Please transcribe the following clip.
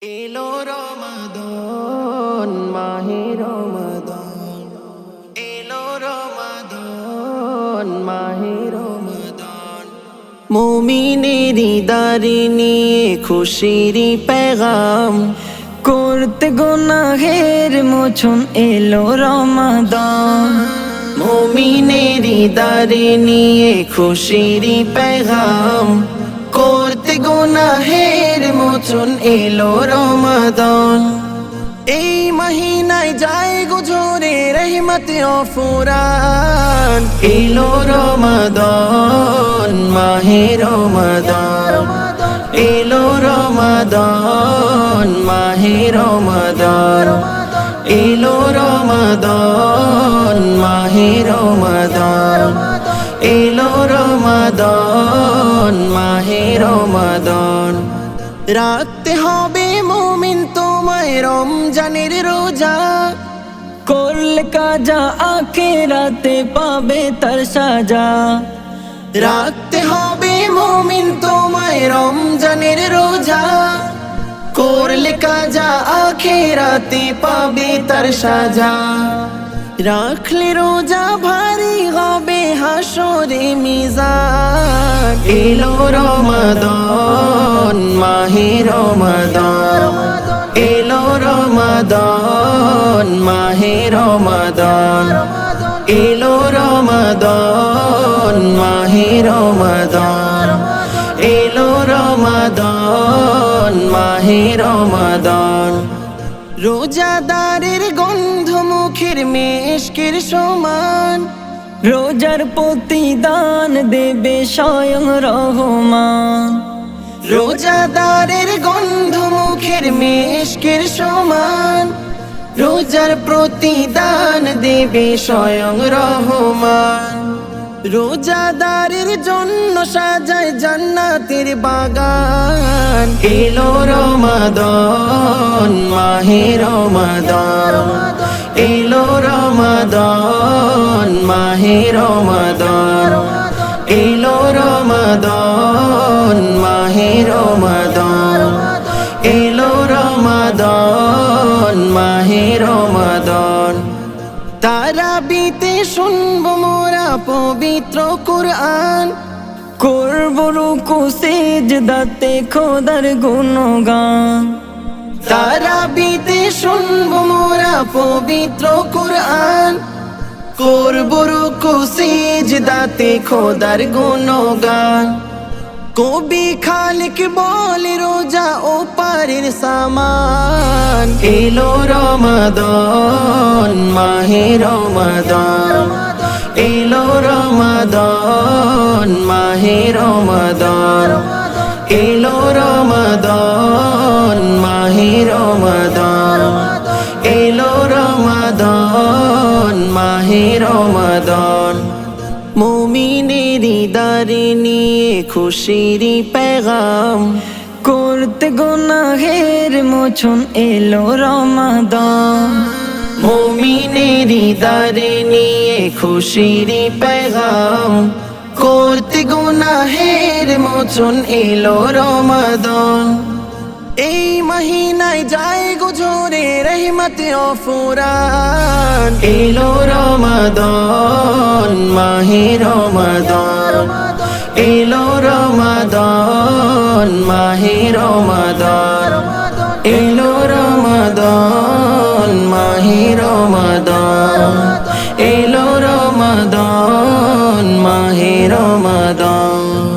এলো রমাদান মাহে রমাদান, এলো রমাদান মাহে রমাদান। মুমিনেরি দারি নিয়ে খুশিরি পেগাম, করতে গুনাহের মোচন এলো রমাদান। মুমিনেরি দারি নিয়ে খুশিরি পেগাম, করতে গুনাহের মোচন এলো রমাদান। এই মহিনায় যায় গুজরে রহমত ও ফুরান, এলো রমাদান মাহে রমাদান, এলো রমাদান মাহে রমাদান, এলো রমাদান মাহে রমাদান, এলো রমাদান মাহে রমাদান। রাখতে হবে মুমিন তোমায় রমজানের রোজা, করলে কাজা আখিরাতে পাবে তার সাজা। রাখতে হবে মুমিন তোমায় রমজানের রোজা, করলে কাজা আখিরাতে পাবে তার সাজা। রাখলে রোজা ভারী হবে হাসরে মিজান, এলো রমাদান মাহে রমাদান, এলো রমাদান মাহে রমাদান, এলো রমাদান মাহে রমাদান, এলো রমাদান মাহে রমাদান। রোজাদারের গন্ধ মুখের মেশকের সমান, রোজার প্রতিদান দেবে স্বয়ং রহমান। রোজাদারের গন্ধ মুখের মেশকের সমান, রোজার প্রতিদান দেবে স্বয়ং রহমান। রোজাদারের জন্য সাজায় জান্নাতের বাগান, এলো রমাদান মাহে রমাদান, এলো রমাদান মাহে রমাদান, এলো রমাদান মাহে রমাদান, এলো রমাদান মাহে রমাদান। তারাবিতে শুনবো মোরা পবিত্র কুরআন, করব রুকু সিজদাতে খোদার গুণগান। তারাবিতে শুনবো মোরা পবিত্র কুরআন, করব রুকু সিজদাতে খোদার গুণগান। কবি খালিক বলে রোজা ও পারের সামান, এলো রমাদান মাহে রমাদান, এলো রমাদান মাহে রমাদান, এলো রমাদান মাহে রমাদান, এলো রমাদান মাহে রমাদান। মুমিনেরি দারি নিয়ে খুশিরি পেগাম, করতে গুনাহের মোচন এলো রমাদান। মুমিনেরি দারি নিয়ে খুশিরি পেগাম, করতে গুনাহের মোচন এলো রমাদান। এই মহিনায় যায় গুজরে রহমত ও ফুরান, এলো রমাদান মাহে রমাদান, এলো রমাদান মাহে রমাদান, এলো রমাদান মাহে রমাদান, এলো রমাদান মাহে রমাদান।